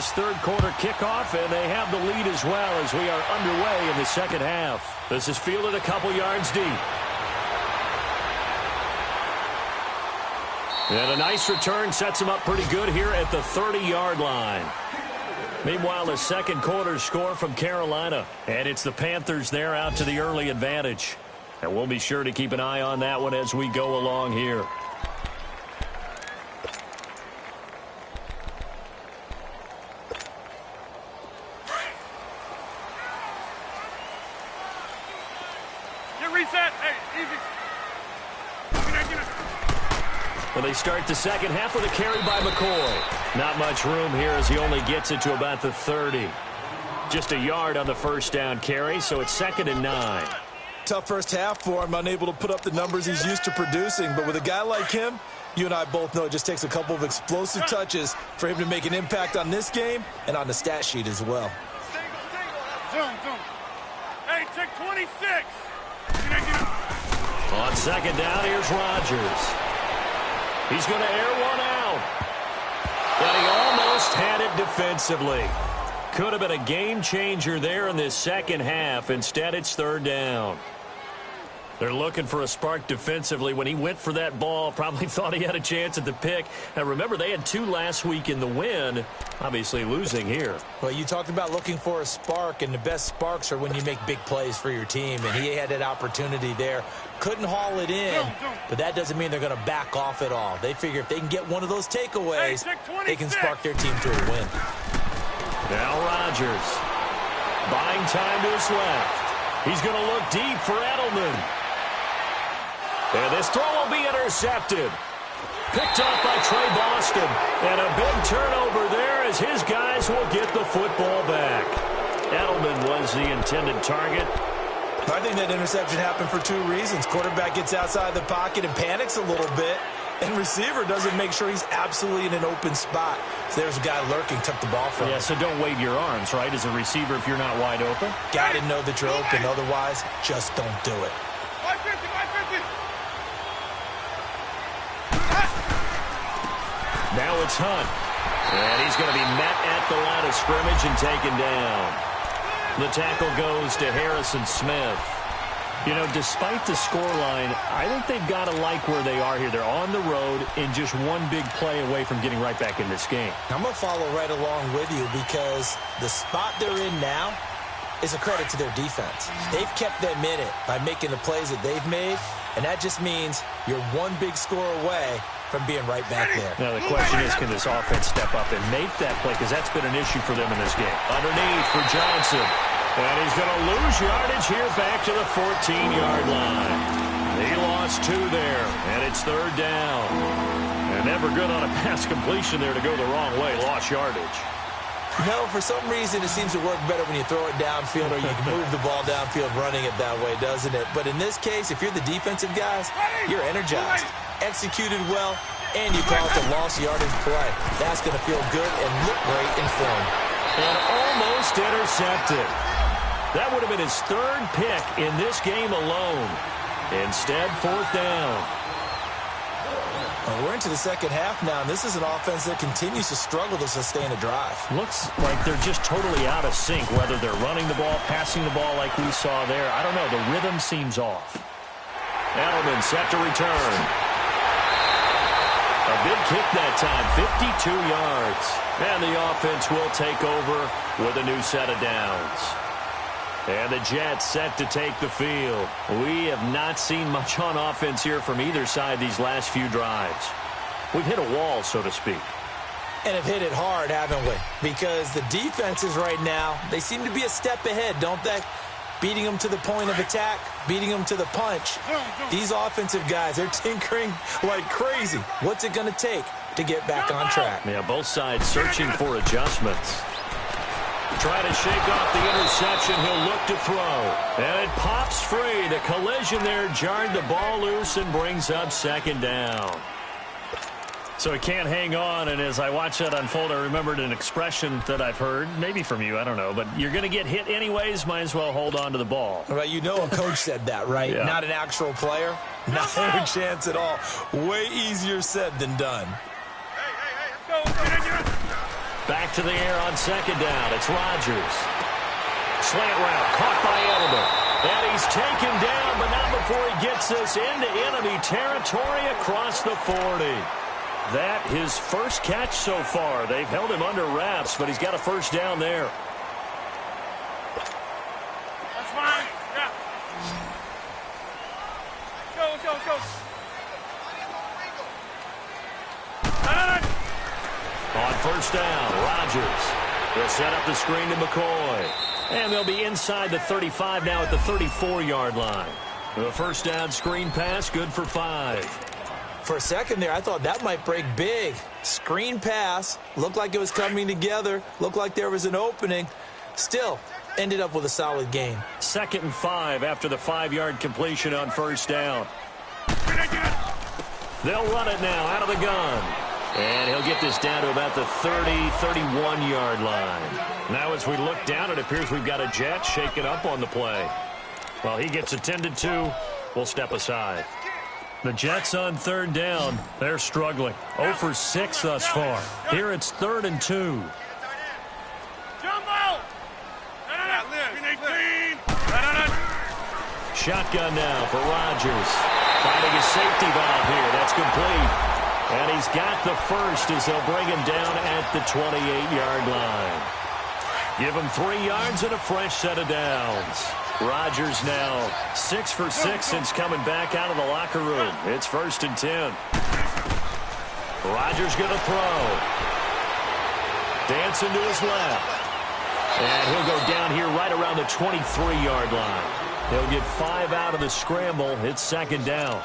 this third quarter kickoff, and they have the lead as well as we are underway in the second half. This is fielded a couple yards deep. And a nice return sets him up pretty good here at the 30-yard line. Meanwhile, the second quarter score from Carolina. And it's the Panthers there out to the early advantage. And we'll be sure to keep an eye on that one as we go along here. Get reset. Hey, easy. Well, they start the second half with a carry by McCoy. Not much room here as he only gets it to about the 30. Just a yard on the first down carry, so it's 2nd and 9. Tough first half for him, unable to put up the numbers he's used to producing. But with a guy like him, you and I both know it just takes a couple of explosive touches for him to make an impact on this game and on the stat sheet as well. Zoom. Hey, check 26. On second down, here's Rodgers. He's going to air one out. But he almost had it defensively. Could have been a game changer there in this second half. Instead, it's 3rd down. They're looking for a spark defensively. When he went for that ball, probably thought he had a chance at the pick. Now, remember, they had 2 last week in the win. Obviously losing here. Well, you talked about looking for a spark, and the best sparks are when you make big plays for your team. And he had that opportunity there. Couldn't haul it in, but that doesn't mean they're going to back off at all. They figure if they can get one of those takeaways, they can spark their team to a win. Now Rodgers. Buying time to his left. He's going to look deep for Edelman. And this throw will be intercepted. Picked up by Trey Boston. And a big turnover there as his guys will get the football back. Edelman was the intended target. I think that interception happened for 2 reasons. Quarterback gets outside the pocket and panics a little bit. And receiver doesn't make sure he's absolutely in an open spot. So there's a guy lurking, took the ball from him. Yeah, so don't wave your arms, right, as a receiver if you're not wide open. Got to know that you're open. Otherwise, just don't do it. 550. Now it's Hunt. And he's going to be met at the line of scrimmage and taken down. The tackle goes to Harrison Smith. You know, despite the scoreline, I think they've got to like where they are here. They're on the road in just one big play away from getting right back in this game. I'm going to follow right along with you because the spot they're in now is a credit to their defense. They've kept them in it by making the plays that they've made, and that just means you're one big score away from being right back there. Now, the question is, can this offense step up and make that play? Because that's been an issue for them in this game. Underneath for Johnson. And he's going to lose yardage here back to the 14-yard line. He lost 2 there, and it's 3rd down. And never good on a pass completion there to go the wrong way. Lost yardage. No, for some reason it seems to work better when you throw it downfield or you can move the ball downfield running it that way, doesn't it? But in this case, if you're the defensive guys, you're energized, executed well, and you call it the lost yardage play. That's going to feel good and look great in film. And almost intercepted. That would have been his 3rd pick in this game alone. Instead, 4th down. Well, we're into the second half now, and this is an offense that continues to struggle to sustain a drive. Looks like they're just totally out of sync, whether they're running the ball, passing the ball like we saw there. I don't know. The rhythm seems off. Edelman set to return. A big kick that time, 52 yards. And the offense will take over with a new set of downs. And the Jets set to take the field. We have not seen much on offense here from either side these last few drives. We've hit a wall, so to speak. And have hit it hard, haven't we? Because the defenses right now, they seem to be a step ahead, don't they? Beating them to the point of attack, beating them to the punch. These offensive guys, they're tinkering like crazy. What's it going to take to get back on track? Yeah, both sides searching for adjustments. Try to shake off the interception. He'll look to throw. And it pops free. The collision there jarred the ball loose and brings up 2nd down. So he can't hang on, and as I watch that unfold, I remembered an expression that I've heard, maybe from you, I don't know, but you're going to get hit anyways, might as well hold on to the ball. Well, you know a coach said that, right? Yeah. Not an actual player. Not a chance at all. Way easier said than done. Hey, let's go. Back to the air on second down. It's Rodgers. Slant route, caught by Edelman. And he's taken down, but not before he gets us into enemy territory across the 40. That his first catch so far. They've held him under wraps, but he's got a first down there. That's fine. Yeah. Let's go. On first down, Rodgers. He'll set up the screen to McCoy. And they'll be inside the 35 now at the 34-yard line. The first down screen pass, good for 5. For a second there, I thought that might break big. Screen pass, looked like it was coming together, looked like there was an opening. Still, ended up with a solid game. 2nd and 5 after the 5-yard completion on first down. They'll run it now out of the gun. And he'll get this down to about the 30-31-yard line. Now as we look down, it appears we've got a Jet shaken up on the play. Well, he gets attended to. We'll step aside. The Jets on 3rd down. They're struggling. 0 for 6 thus far. Here it's 3rd and 2. Jumbo! Shotgun now for Rodgers. Finding a safety valve here. That's complete. And he's got the first as they'll bring him down at the 28-yard line. Give him 3 yards and a fresh set of downs. Rodgers now 6 for 6 since coming back out of the locker room. It's 1st and 10. Rodgers going to throw. Dancing to his left. And he'll go down here right around the 23-yard line. He'll get 5 out of the scramble. It's 2nd down.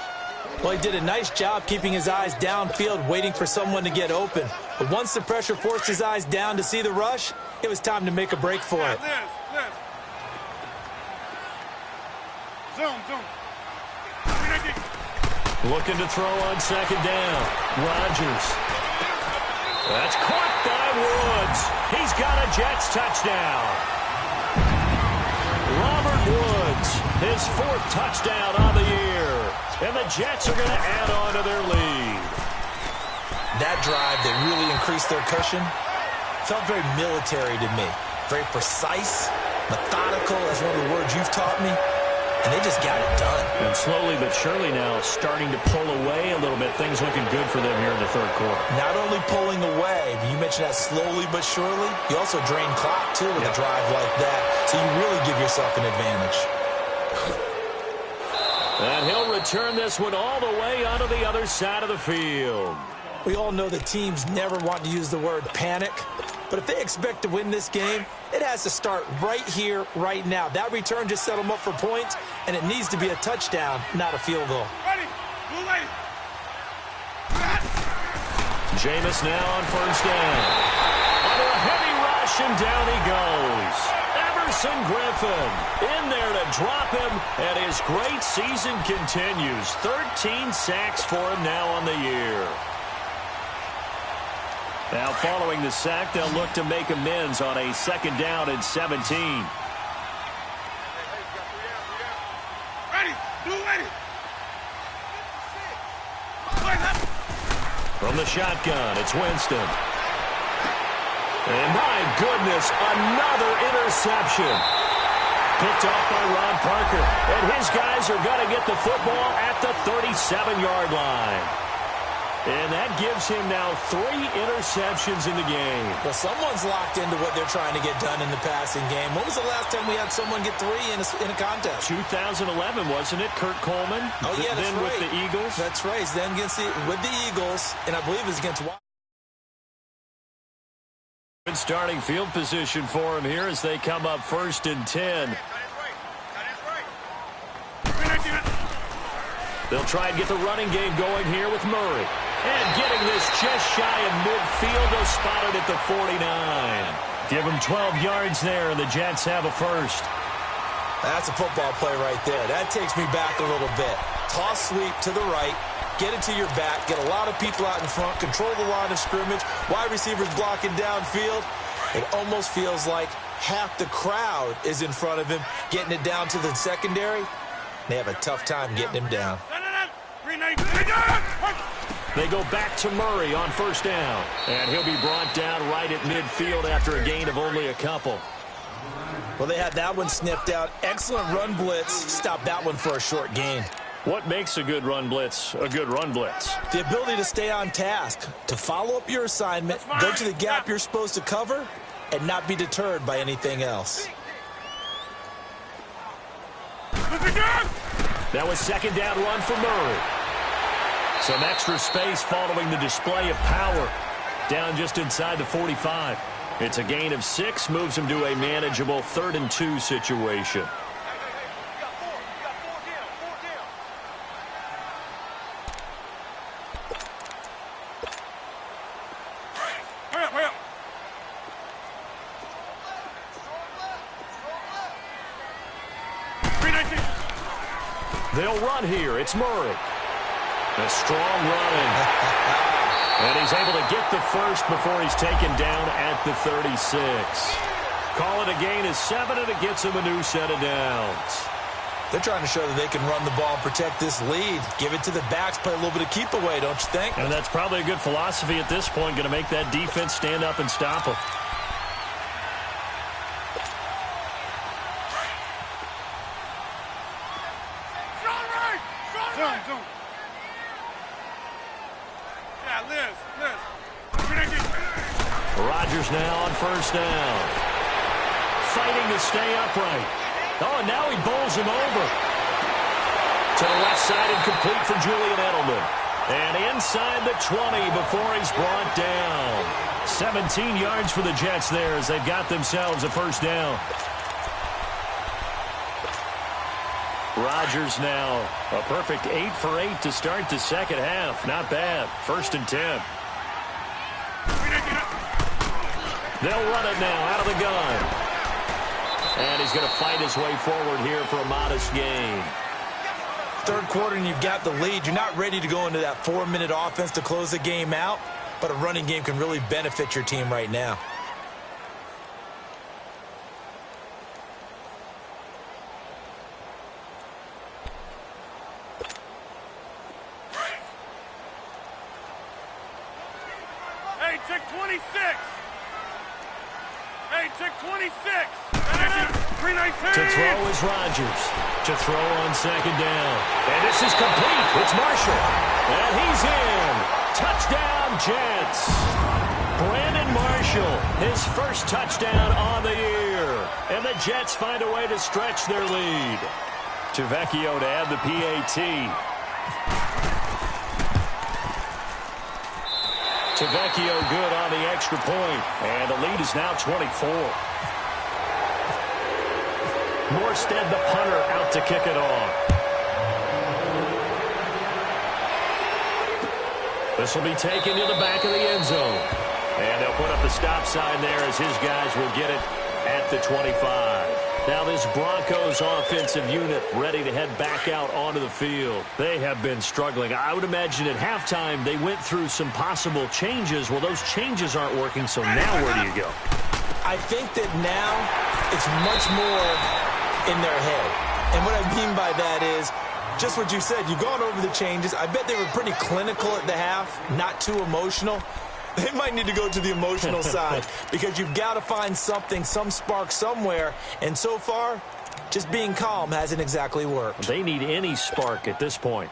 Well, he did a nice job keeping his eyes downfield, waiting for someone to get open. But once the pressure forced his eyes down to see the rush, it was time to make a break for it. Zoom. Looking to throw on 2nd down. Rodgers. That's caught by Woods. He's got a Jets touchdown. Robert Woods, his 4th touchdown on the year. And the Jets are going to add on to their lead. That drive that really increased their cushion felt very military to me. Very precise, methodical, that's one of the words you've taught me. And they just got it done. And slowly but surely now starting to pull away a little bit. Things looking good for them here in the 3rd quarter. Not only pulling away, but you mentioned that slowly but surely. You also drain clock, too, with a drive like that. So you really give yourself an advantage. And he'll return this one all the way onto the other side of the field. We all know that teams never want to use the word panic. But if they expect to win this game, it has to start right here, right now. That return just set them up for points, and it needs to be a touchdown, not a field goal. Jameis now on first down. Under a heavy rush, and down he goes. Everson Griffin in there to drop him, and his great season continues. 13 sacks for him now on the year. Now following the sack, they'll look to make amends on a 2nd down and 17. From the shotgun, it's Winston. And my goodness, another interception. Picked off by Ron Parker. And his guys are going to get the football at the 37-yard line. And that gives him now 3 interceptions in the game. Well, someone's locked into what they're trying to get done in the passing game. When was the last time we had someone get 3 in a contest? 2011, wasn't it? Kurt Coleman? Oh, yeah, that's then right. With the Eagles? That's right. Then with the Eagles, and I believe it was against Washington. Good starting field position for him here as they come up 1st and 10. They'll try and get the running game going here with Murray. And getting this just shy of midfield, they'll spot it at the 49. Give them 12 yards there, and the Jets have a first. That's a football play right there. That takes me back a little bit. Toss sweep to the right, get it to your back, get a lot of people out in front, control the line of scrimmage, wide receivers blocking downfield. It almost feels like half the crowd is in front of him, getting it down to the secondary. They have a tough time getting him down. They go back to Murray on first down. And he'll be brought down right at midfield after a gain of only a couple. Well, they had that one sniffed out. Excellent run blitz. Stopped that one for a short gain. What makes a good run blitz a good run blitz? The ability to stay on task, to follow up your assignment, go to the gap you're supposed to cover, and not be deterred by anything else. That was second down run for Murray. Some extra space following the display of power. Down just inside the 45. It's a gain of 6, moves him to a manageable 3rd and 2 situation. They'll run here. It's Murray. A strong running. And he's able to get the first before he's taken down at the 36. Call it a gain of 7, and it gets him a new set of downs. They're trying to show that they can run the ball and protect this lead. Give it to the backs, play a little bit of keep away, don't you think? And that's probably a good philosophy at this point, going to make that defense stand up and stop them. Rodgers now on first down. Fighting to stay upright. Oh, and now he bowls him over. To the left side and complete for Julian Edelman. And inside the 20 before he's brought down. 17 yards for the Jets there as they've got themselves a first down. Rodgers now a perfect 8 for 8 to start the second half. Not bad. 1st and 10. They'll run it now out of the gun. And he's going to fight his way forward here for a modest gain. Third quarter and you've got the lead. You're not ready to go into that 4-minute offense to close the game out, but a running game can really benefit your team right now. Hey, check 26. Hey, check 26. To throw is Rodgers. To throw on second down. And this is complete. It's Marshall. And he's in. Touchdown, Jets. Brandon Marshall, his first touchdown on the year. And the Jets find a way to stretch their lead. Tavecchio to add the PAT. Tavecchio good on the extra point. And the lead is now 24. Morstead, the punter, out to kick it off. This will be taken to the back of the end zone. And they'll put up the stop sign there as his guys will get it at the 25. Now this Broncos offensive unit ready to head back out onto the field. They have been struggling. I would imagine at halftime they went through some possible changes. Well, those changes aren't working, so now where do you go? I think that now it's much more in their head. And what I mean by that is just what you said. You've gone over the changes. I bet they were pretty clinical at the half, not too emotional. They might need to go to the emotional side because you've got to find something, some spark somewhere. And so far, just being calm hasn't exactly worked. They need any spark at this point.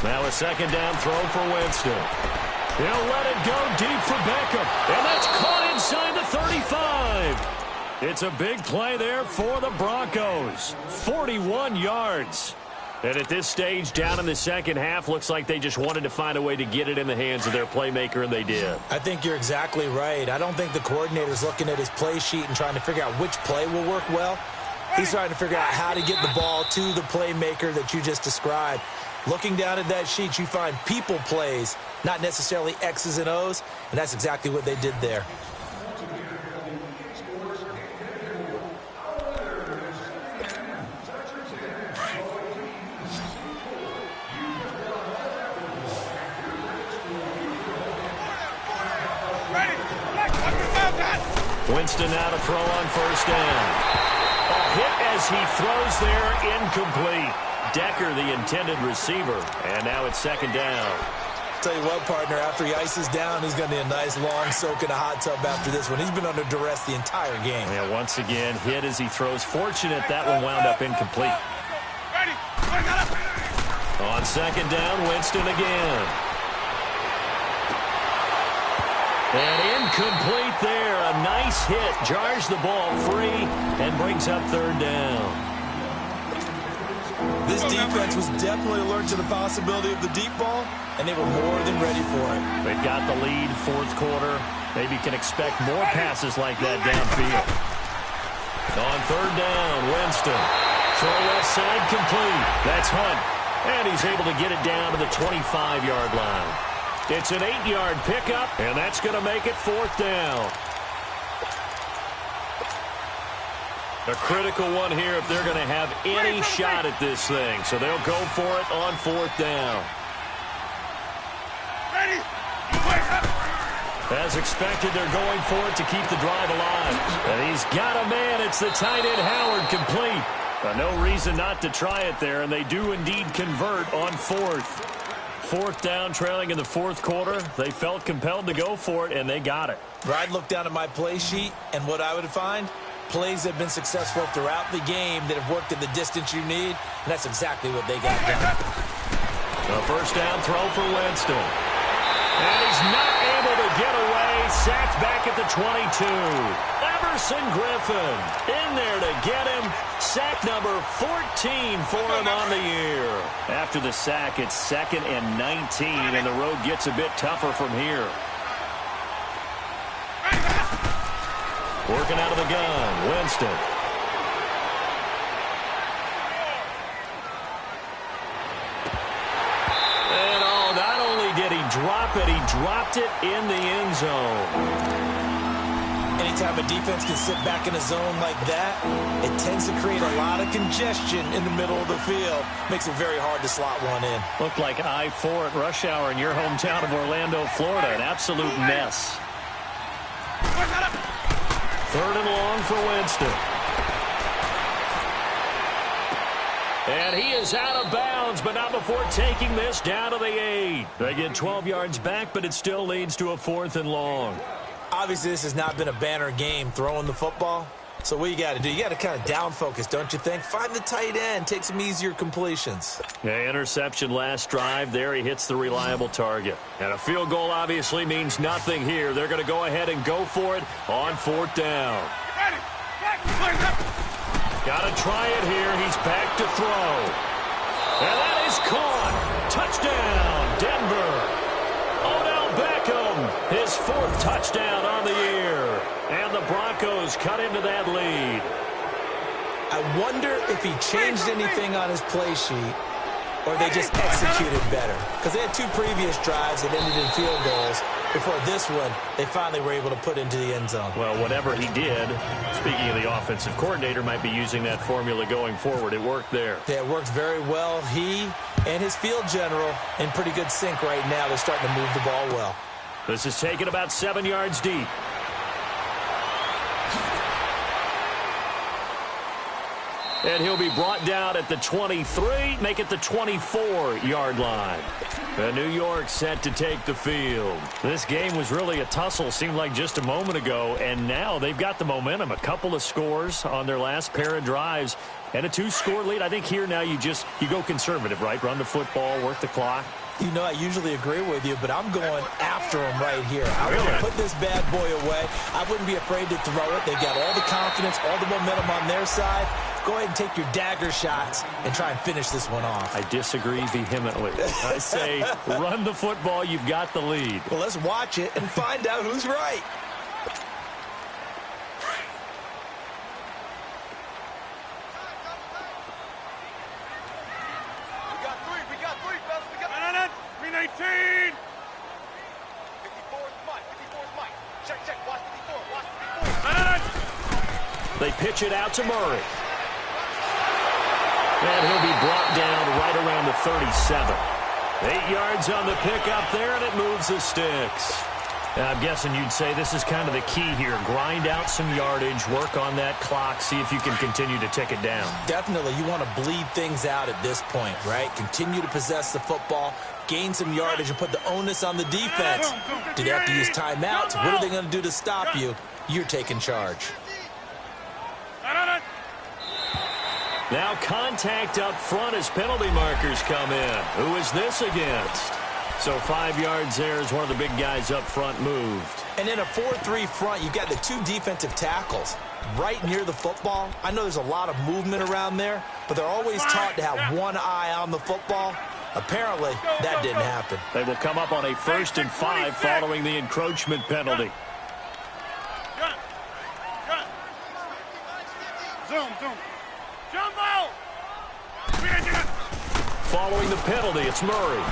Now a second down throw for Winston. He'll let it go deep for Beckham. And that's caught inside the 35. It's a big play there for the Broncos. 41 yards. And at this stage, down in the second half, looks like they just wanted to find a way to get it in the hands of their playmaker, and they did. I think you're exactly right. I don't think the coordinator's looking at his play sheet and trying to figure out which play will work well. He's trying to figure out how to get the ball to the playmaker that you just described. Looking down at that sheet, you find people plays, not necessarily X's and O's, and that's exactly what they did there. Winston now to throw on first down. A hit as he throws there, incomplete. Decker, the intended receiver, and now it's second down. Tell you what, partner, after he ices down, he's going to need a nice long soak in a hot tub after this one. He's been under duress the entire game. Yeah, once again, hit as he throws. Fortunate that one wound up incomplete. On second down, Winston again. And incomplete there. A nice hit. Jars the ball free and brings up third down. This defense was definitely alert to the possibility of the deep ball, and they were more than ready for it. They've got the lead, fourth quarter. Maybe can expect more passes like that downfield. On third down, Winston. Throw left side complete. That's Hunt. And he's able to get it down to the 25-yard line. It's an 8-yard pickup, and that's going to make it fourth down. A critical one here if they're going to have any shot at this thing. So they'll go for it on fourth down. As expected, they're going for it to keep the drive alive. And he's got a man. It's the tight end, Howard, complete. No reason not to try it there, and they do indeed convert on fourth. Fourth down, trailing in the fourth quarter. They felt compelled to go for it, and they got it. I'd look down at my play sheet, and what I would find, plays that have been successful throughout the game that have worked in the distance you need, and that's exactly what they got done. A first down throw for Winston. And he's not able to get away. Sacked back at the 22. Everson Griffin in there to get him. Sack number 14 for him on the year. After the sack, it's 2nd and 19, and the road gets a bit tougher from here. Working out of the gun, Winston. And not only did he drop it, he dropped it in the end zone. Anytime a defense can sit back in a zone like that, it tends to create a lot of congestion in the middle of the field. Makes it very hard to slot one in. Looked like I-4 at rush hour in your hometown of Orlando, Florida. An absolute mess. Third and long for Winston. And he is out of bounds, but not before taking this down to the 8. They get 12 yards back, but it still leads to a 4th and long. Obviously, this has not been a banner game throwing the football. So what you got to do, you got to kind of down focus, don't you think? Find the tight end, take some easier completions. Yeah, interception last drive. There he hits the reliable target. And a field goal obviously means nothing here. They're going to go ahead and go for it on fourth down. Got to try it here. He's back to throw. And that is caught. Touchdown, Denver. Odell Beckham, his 4th touchdown on the year. And the Broncos cut into that lead. I wonder if he changed anything on his play sheet or they just executed better. Because they had 2 previous drives that ended in field goals. Before this one, they finally were able to put into the end zone. Well, whatever he did, speaking of the offensive coordinator, might be using that formula going forward. It worked there. Yeah, it worked very well. He and his field general in pretty good sync right now. They're starting to move the ball well. This is taken about 7 yards deep. And he'll be brought down at the 23, make it the 24-yard line. And New York set to take the field. This game was really a tussle, seemed like just a moment ago, and now they've got the momentum. A couple of scores on their last pair of drives, and a 2-score lead. I think here now you go conservative, right? Run the football, work the clock. You know, I usually agree with you, but I'm going after him right here. I want to put this bad boy away. I wouldn't be afraid to throw it. They've got all the confidence, all the momentum on their side. Go ahead and take your dagger shots and try and finish this one off. I disagree vehemently. I say run the football. You've got the lead. Well, let's watch it and find out who's right. We got three, fellas. We got 18. 54 is Mike. Check. Watch 54. They pitch it out to Murray. And he'll be brought down right around the 37. 8 yards on the pickup there, and it moves the sticks. I'm guessing you'd say this is kind of the key here. Grind out some yardage, work on that clock, see if you can continue to tick it down. Definitely. You want to bleed things out at this point, right? Continue to possess the football, gain some yardage, and put the onus on the defense. Do they have to use timeouts? What are they going to do to stop you? You're taking charge. Now contact up front as penalty markers come in. Who is this against? So 5 yards there as one of the big guys up front moved. And in a 4-3 front, you've got the 2 defensive tackles right near the football. I know there's a lot of movement around there, but they're always taught to have one eye on the football. Apparently, that didn't happen. They will come up on a 1st and 5 following the encroachment penalty. Zoom. Jumbo! Following the penalty, it's Murray.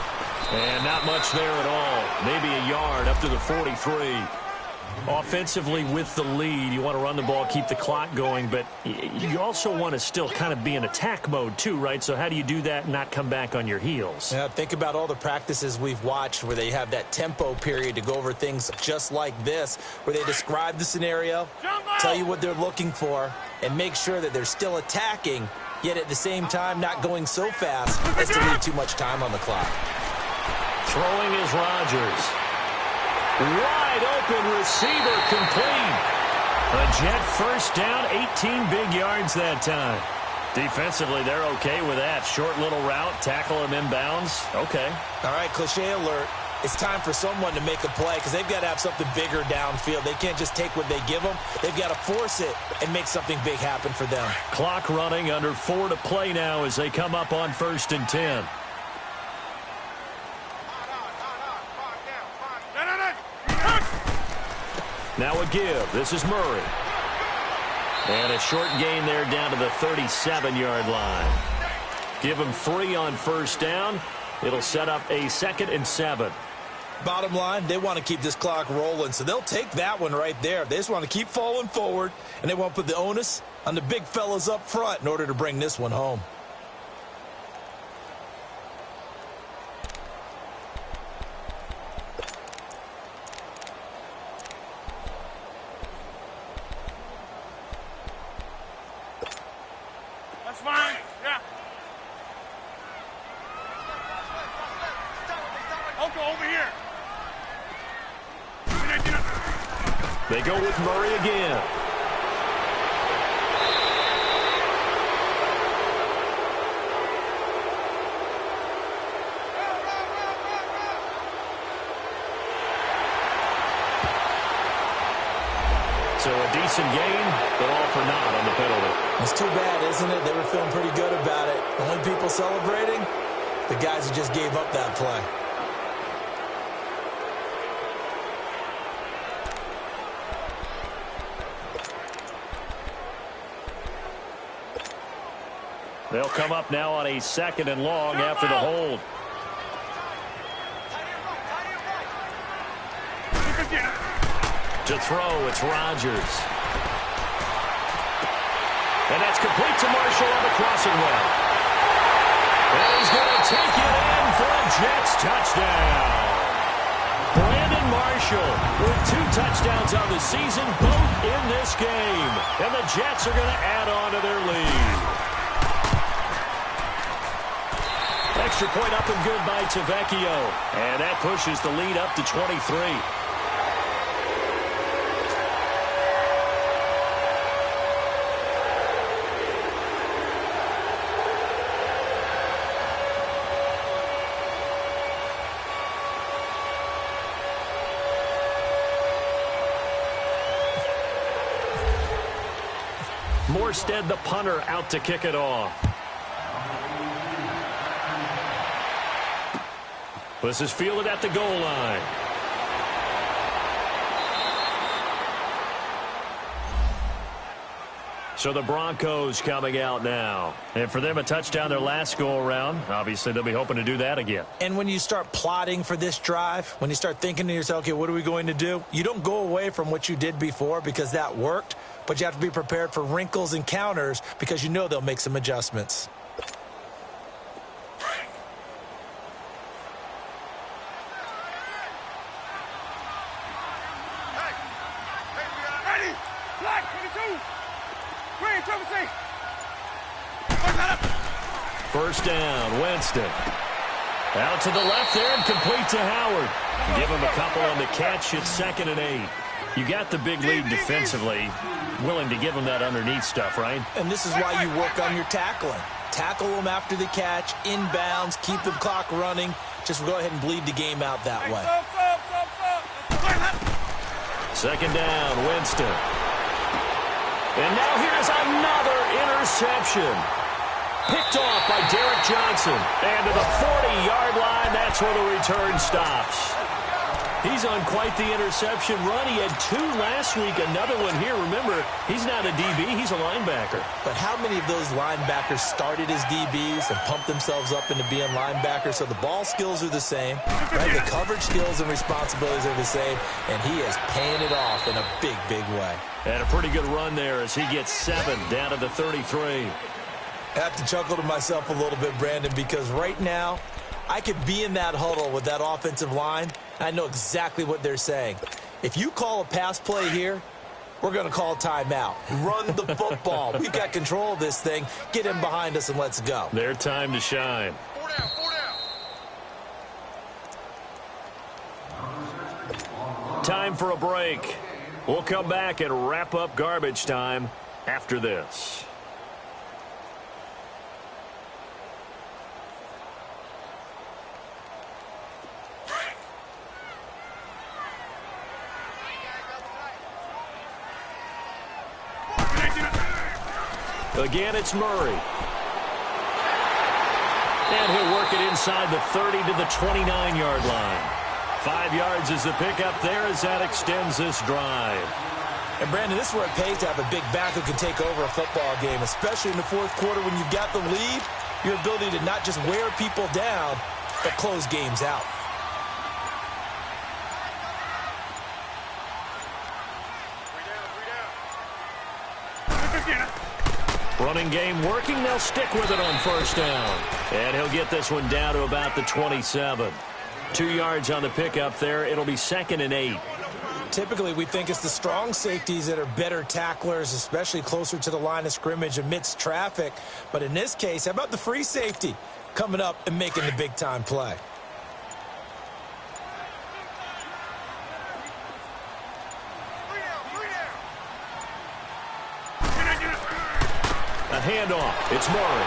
And not much there at all. Maybe a yard up to the 43. Offensively with the lead, you want to run the ball, keep the clock going, but you also want to still kind of be in attack mode too, right? So how do you do that and not come back on your heels? Yeah, think about all the practices we've watched where they have that tempo period to go over things just like this, where they describe the scenario, tell you what they're looking for, and make sure that they're still attacking, yet at the same time not going so fast as to leave too much time on the clock. Throwing is Rodgers. Wide open receiver complete. A Jet first down, 18 big yards that time. Defensively, they're okay with that. Short little route, tackle him inbounds. Okay. All right, cliche alert. It's time for someone to make a play because they've got to have something bigger downfield. They can't just take what they give them. They've got to force it and make something big happen for them. Clock running, under 4 to play now as they come up on 1st and 10. Now a give. This is Murray. And a short gain there down to the 37-yard line. Give him 3 on 1st down. It'll set up a 2nd and 7. Bottom line, they want to keep this clock rolling, so they'll take that one right there. They just want to keep falling forward, and they want to put the onus on the big fellas up front in order to bring this one home. That's fine. Yeah. Uncle, over here. They go with Murray again. So a decent gain, but all for naught on the penalty. It's too bad, isn't it? They were feeling pretty good about it. The only people celebrating, the guys who just gave up that play. They'll come up now on a 2nd and long after the hold. To throw, it's Rodgers. And that's complete to Marshall on the crossing route. And he's going to take it in for a Jets touchdown. Brandon Marshall with 2 touchdowns on the season, both in this game. And the Jets are going to add on to their lead. Extra point up and good by Tavecchio. And that pushes the lead up to 23. Morstead, the punter, out to kick it off. This is fielded at the goal line. So the Broncos coming out now. And for them, a touchdown their last go-around. Obviously, they'll be hoping to do that again. And when you start plotting for this drive, when you start thinking to yourself, okay, what are we going to do? You don't go away from what you did before because that worked, but you have to be prepared for wrinkles and counters because you know they'll make some adjustments. First down, Winston. Out to the left there and complete to Howard. Give him a couple on the catch. It's 2nd and 8. You got the big lead defensively. Willing to give him that underneath stuff, right? And this is why you work on your tackling. Tackle them after the catch, inbounds, keep the clock running. Just go ahead and bleed the game out that way. 2nd down, Winston. And now here's another interception. Picked off by Derek Johnson. And to the 40-yard line, that's where the return stops. He's on quite the interception run. He had 2 last week, another one here. Remember, he's not a DB, he's a linebacker. But how many of those linebackers started as DBs and pumped themselves up into being linebackers? So the ball skills are the same, right? The coverage skills and responsibilities are the same, and he is paying it off in a big, big way. And a pretty good run there as he gets 7 down to the 33. I have to chuckle to myself a little bit, Brandon, because right now, I could be in that huddle with that offensive line. I know exactly what they're saying. If you call a pass play here, we're going to call timeout. Run the football. We've got control of this thing. Get him behind us and let's go. Their time to shine. 4 down, 4 down. Time for a break. We'll come back and wrap up garbage time after this. Again, it's Murray. And he'll work it inside the 30 to the 29-yard line. 5 yards is the pickup there as that extends this drive. And, Brandon, this is where it pays to have a big back who can take over a football game, especially in the 4th quarter when you've got the lead, your ability to not just wear people down, but close games out. Running game working. They'll stick with it on first down. And he'll get this one down to about the 27. 2 yards on the pickup there. It'll be 2nd and 8. Typically, we think it's the strong safeties that are better tacklers, especially closer to the line of scrimmage amidst traffic. But in this case, how about the free safety coming up and making the big-time play? A handoff. It's Murray.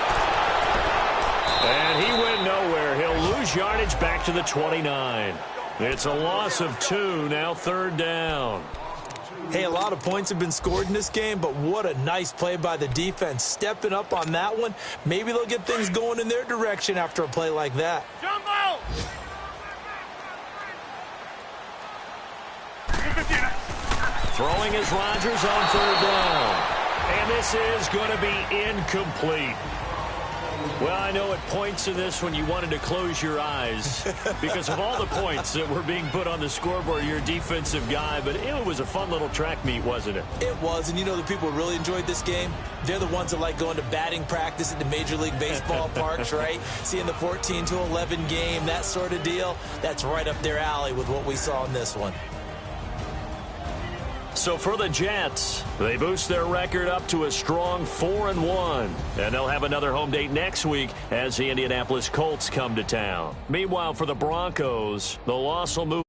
And he went nowhere. He'll lose yardage back to the 29. It's a loss of 2, now 3rd down. Hey, a lot of points have been scored in this game, but what a nice play by the defense. Stepping up on that one. Maybe they'll get things going in their direction after a play like that. Jumbo! Throwing is Rodgers on 3rd down. And this is going to be incomplete. Well, I know at points in this when you wanted to close your eyes because of all the points that were being put on the scoreboard. You're a defensive guy, but it was a fun little track meet, wasn't it? It was, and you know the people who really enjoyed this game? They're the ones that like going to batting practice at the Major League Baseball parks, right? Seeing the 14-11 game, that sort of deal. That's right up their alley with what we saw in this one. So for the Jets, they boost their record up to a strong 4-1. And they'll have another home date next week as the Indianapolis Colts come to town. Meanwhile, for the Broncos, the loss will move